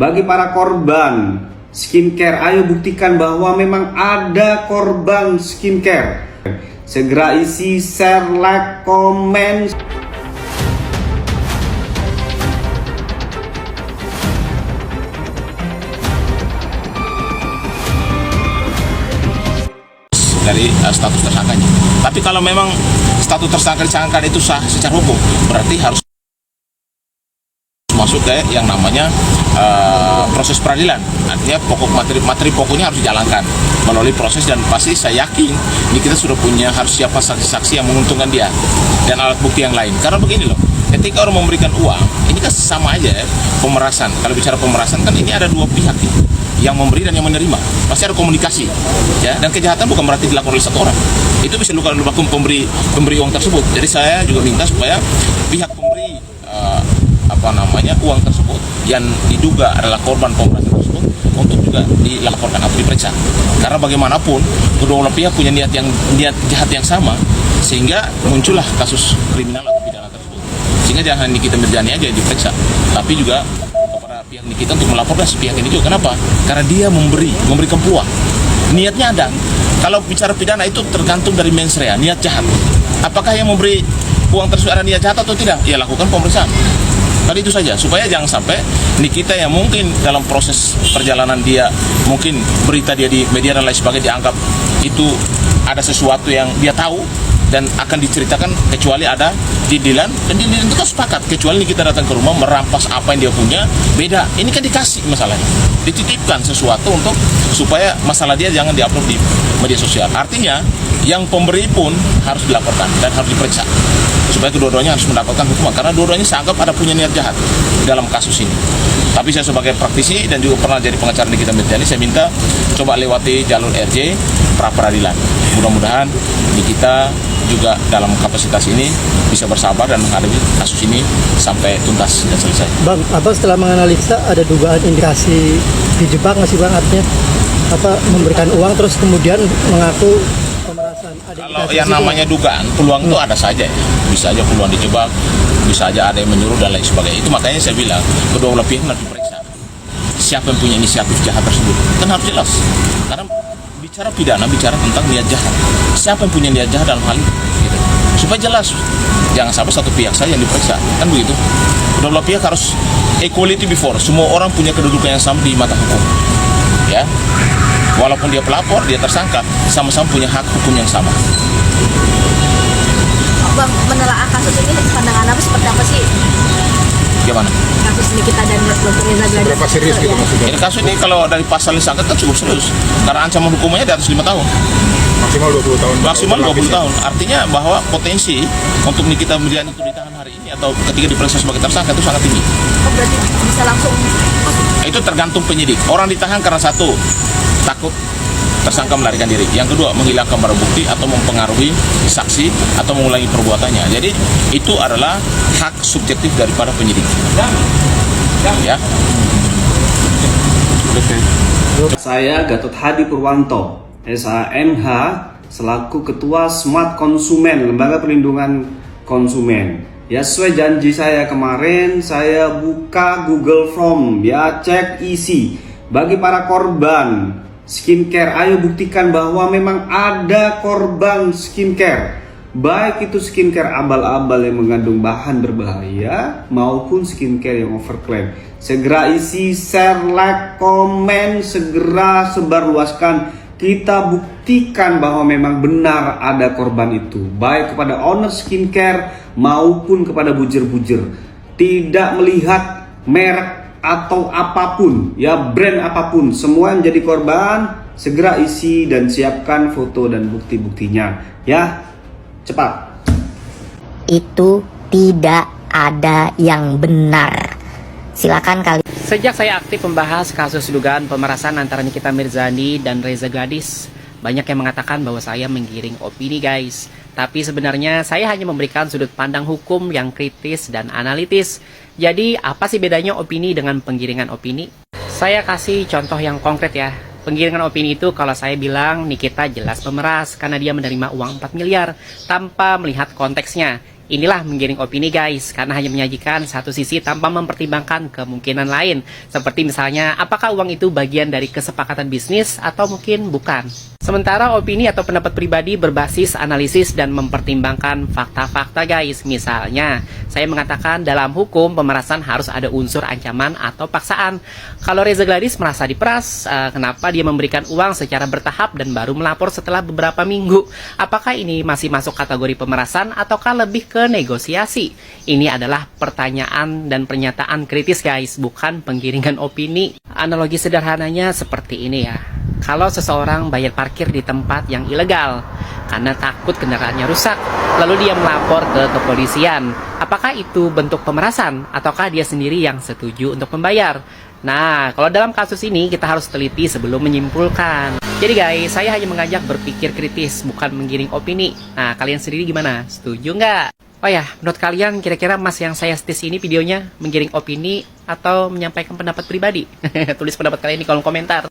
Bagi para korban skincare, ayo buktikan bahwa memang ada korban skincare. Segera isi share, like, komen. Dari status tersangkanya. Tapi kalau memang status tersangka disangkakan itu sah secara hukum, berarti harus masuk ke yang namanya proses peradilan. Artinya materi pokoknya harus dijalankan melalui proses, dan pasti saya yakin ini kita sudah punya, harus siapa saksi-saksi yang menguntungkan dia dan alat bukti yang lain. Karena begini loh, ketika orang memberikan uang, ini kan sama aja ya, pemerasan. Kalau bicara pemerasan kan ini ada dua pihak nih, yang memberi dan yang menerima. Pasti ada komunikasi, ya. Dan kejahatan bukan berarti dilakukan oleh satu orang. Itu bisa dilakukan oleh pemberi uang tersebut. Jadi saya juga minta supaya pihak pemberi uang tersebut yang diduga adalah korban pemerasan tersebut untuk juga dilaporkan atau diperiksa. Karena bagaimanapun kedua belah pihak punya niat jahat yang sama, sehingga muncullah kasus kriminal atau pidana tersebut. Sehingga jangan Nikita Mirzani aja yang diperiksa, tapi juga pihak Nikita untuk melaporkan si pihak ini juga. Kenapa? Karena dia memberikan peluang. Niatnya ada. Kalau bicara pidana itu tergantung dari mens rea, niat jahat. Apakah yang memberi uang tersebut ada niat jahat atau tidak? Ya lakukan pemeriksaan. Tadi itu saja, supaya jangan sampai Nikita yang mungkin dalam proses perjalanan dia, mungkin berita dia di media dan lain sebagainya dianggap itu ada sesuatu yang dia tahu dan akan diceritakan, kecuali ada didilan, dan didilan itu kan sepakat, kecuali kita datang ke rumah merampas apa yang dia punya, beda. Ini kan dikasih masalahnya, dititipkan sesuatu untuk supaya masalah dia jangan diupload di media sosial. Artinya yang pemberi pun harus dilaporkan dan harus diperiksa, supaya kedua-duanya harus mendapatkan hukuman, karena dua-duanya saya anggap ada punya niat jahat dalam kasus ini. Tapi saya sebagai praktisi dan juga pernah jadi pengacara Nikita Mirzani, saya minta coba lewati jalur RJ pra peradilan. Mudah-mudahan Nikita juga dalam kapasitas ini bisa bersabar dan menghadapi kasus ini sampai tuntas dan selesai. Bang, setelah menganalisa ada dugaan indikasi dijebak nggak sih Bang? Artinya memberikan uang terus kemudian mengaku pemerasan. Kalau yang namanya dugaan, peluang itu ada saja ya. Bisa aja peluang dijebak, bisa aja ada yang menyuruh dan lain sebagainya. Itu makanya saya bilang kedua belah pihak harus diperiksa. Siapa yang punya inisiatif jahat tersebut kan harus jelas. Karena bicara pidana, bicara tentang niat jahat. Siapa yang punya niat jahat dalam hal ini? Gitu. Supaya jelas, jangan sampai satu pihak saja yang diperiksa. Kan begitu. Kedua belah pihak harus equality before. Semua orang punya kedudukan yang sama di mata hukum. Ya. Walaupun dia pelapor, dia tersangka, sama-sama punya hak hukum yang sama. Bang, menelaah kasus ini pandangan apa seperti apa sih? Gimana? Kasus Nikita dan Dr. Reza Gladys. Berapa serius gitu maksudnya? Ini kasus ini kalau dari pasal yang disangkakan cukup serius. Karena ancaman hukumannya di atas 5 tahun. Maksimal 20 tahun. Maksimal 20 tahun. Artinya bahwa potensi untuk Nikita Mirzani itu ditahan hari ini atau ketika diperiksa sebagai tersangka itu sangat tinggi. Oh, berarti bisa langsung. Itu tergantung penyidik. Orang ditahan karena satu, takut tersangka melarikan diri. Yang kedua, menghilangkan barang bukti atau mempengaruhi saksi atau mengulangi perbuatannya. Jadi itu adalah hak subjektif daripada penyidik. Ya. Saya Gatot Hadi Purwanto, SHMH, selaku Ketua Smart Konsumen, Lembaga Perlindungan Konsumen. Ya, sesuai janji saya kemarin, saya buka Google Form, ya, cek isi. Bagi para korban skincare, ayo buktikan bahwa memang ada korban skincare. Baik itu skincare abal-abal yang mengandung bahan berbahaya maupun skincare yang overclaim. Segera isi share, like, komen, segera sebarluaskan. Kita buktikan bahwa memang benar ada korban itu, baik kepada owner skincare maupun kepada bujer-bujer. Tidak melihat merek atau apapun, ya, brand apapun, semua yang jadi korban. Segera isi dan siapkan foto dan bukti-buktinya, ya, cepat. Itu tidak ada yang benar. Silakan kali. Sejak saya aktif membahas kasus dugaan pemerasan antara Nikita Mirzani dan Reza Gladys, banyak yang mengatakan bahwa saya menggiring opini, guys. Tapi sebenarnya saya hanya memberikan sudut pandang hukum yang kritis dan analitis. Jadi apa sih bedanya opini dengan penggiringan opini? Saya kasih contoh yang konkret ya. Penggiringan opini itu kalau saya bilang Nikita jelas pemeras karena dia menerima uang 4 miliar tanpa melihat konteksnya. Inilah menggiring opini guys, karena hanya menyajikan satu sisi tanpa mempertimbangkan kemungkinan lain. Seperti misalnya, apakah uang itu bagian dari kesepakatan bisnis atau mungkin bukan. Sementara opini atau pendapat pribadi berbasis analisis dan mempertimbangkan fakta-fakta guys. Misalnya, saya mengatakan dalam hukum pemerasan harus ada unsur ancaman atau paksaan. Kalau Reza Gladys merasa diperas, kenapa dia memberikan uang secara bertahap dan baru melapor setelah beberapa minggu? Apakah ini masih masuk kategori pemerasan ataukah lebih ke negosiasi? Ini adalah pertanyaan dan pernyataan kritis guys, bukan penggiringan opini. Analogi sederhananya seperti ini ya. Kalau seseorang bayar parkir di tempat yang ilegal karena takut kendaraannya rusak, lalu dia melapor ke kepolisian, apakah itu bentuk pemerasan ataukah dia sendiri yang setuju untuk membayar? Nah, kalau dalam kasus ini kita harus teliti sebelum menyimpulkan. Jadi guys, saya hanya mengajak berpikir kritis, bukan menggiring opini. Nah, kalian sendiri gimana? Setuju nggak? Oh ya, menurut kalian kira-kira mas yang saya setis ini videonya menggiring opini atau menyampaikan pendapat pribadi? Tulis pendapat kalian di kolom komentar.